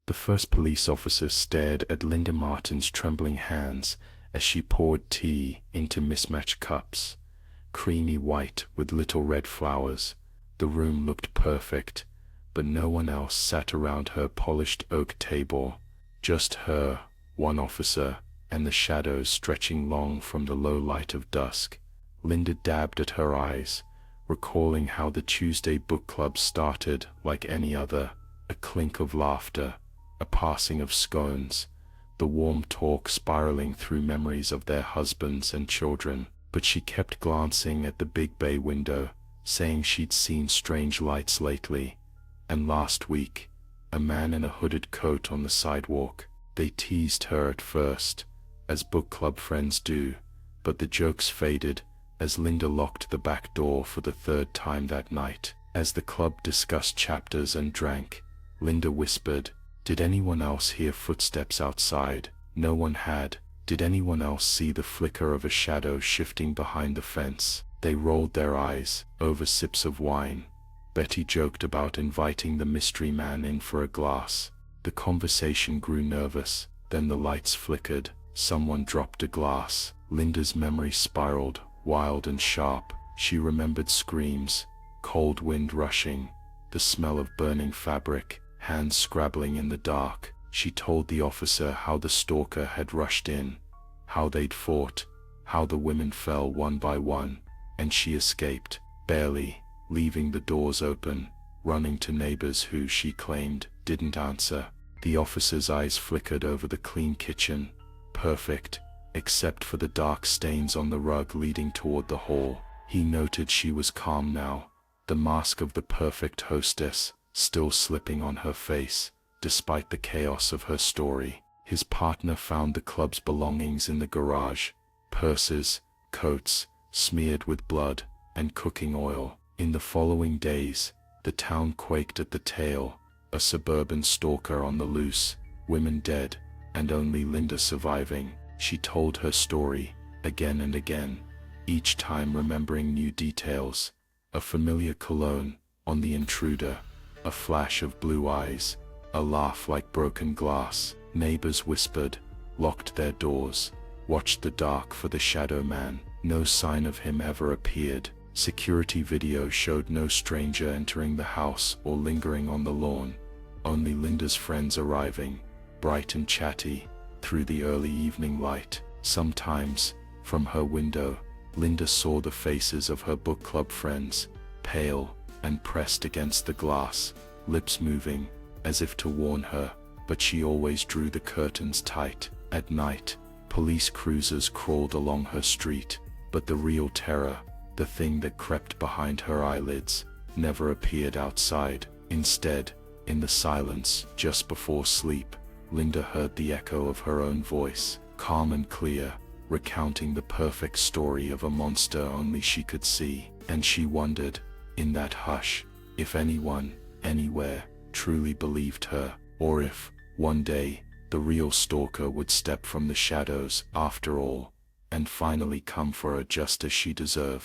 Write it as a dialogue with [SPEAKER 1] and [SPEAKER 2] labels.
[SPEAKER 1] The first police officer stared at Linda Martin's trembling hands as she poured tea into mismatched cups, creamy white with little red flowers. The room looked perfect, but no one else sat around her polished oak table. Just her, one officer, and the shadows stretching long from the low light of dusk. Linda dabbed at her eyes, recalling how the Tuesday book club started like any other, a clink of laughter, a passing of scones, the warm talk spiraling through memories of their husbands and children. But she kept glancing at the big bay window, saying she'd seen strange lights lately, and last week, a man in a hooded coat on the sidewalk. They teased her at first, as book club friends do, but the jokes faded as Linda locked the back door for the third time that night. As the club discussed chapters and drank, Linda whispered, "Did anyone else hear footsteps outside?" No one had. Did anyone else see the flicker of a shadow shifting behind the fence? They rolled their eyes. Over sips of wine, Betty joked about inviting the mystery man in for a glass. The conversation grew nervous, then the lights flickered. Someone dropped a glass. Linda's memory spiraled, wild and sharp. She remembered screams, cold wind rushing, the smell of burning fabric, hands scrabbling in the dark. She told the officer how the stalker had rushed in, how they'd fought, how the women fell one by one, and she escaped, barely, leaving the doors open, running to neighbors who, she claimed, didn't answer. The officer's eyes flickered over the clean kitchen, perfect, except for the dark stains on the rug leading toward the hall. He noted she was calm now, the mask of the perfect hostess still slipping on her face, despite the chaos of her story. His partner found the club's belongings in the garage, purses, coats, smeared with blood and cooking oil. In the following days, the town quaked at the tale, a suburban stalker on the loose, women dead, and only Linda surviving. She told her story, again and again, each time remembering new details, a familiar cologne on the intruder, a flash of blue eyes, a laugh like broken glass. Neighbors whispered, locked their doors, watched the dark for the shadow man. No sign of him ever appeared. Security video showed no stranger entering the house or lingering on the lawn, only Linda's friends arriving, bright and chatty, through the early evening light. Sometimes, from her window, Linda saw the faces of her book club friends, pale and pressed against the glass, lips moving, as if to warn her, but she always drew the curtains tight. At night, police cruisers crawled along her street, but the real terror, the thing that crept behind her eyelids, never appeared outside. Instead, in the silence just before sleep, Linda heard the echo of her own voice, calm and clear, recounting the perfect story of a monster only she could see. And she wondered, in that hush, if anyone, anywhere, truly believed her, or if, one day, the real stalker would step from the shadows after all, and finally come for her just as she deserved.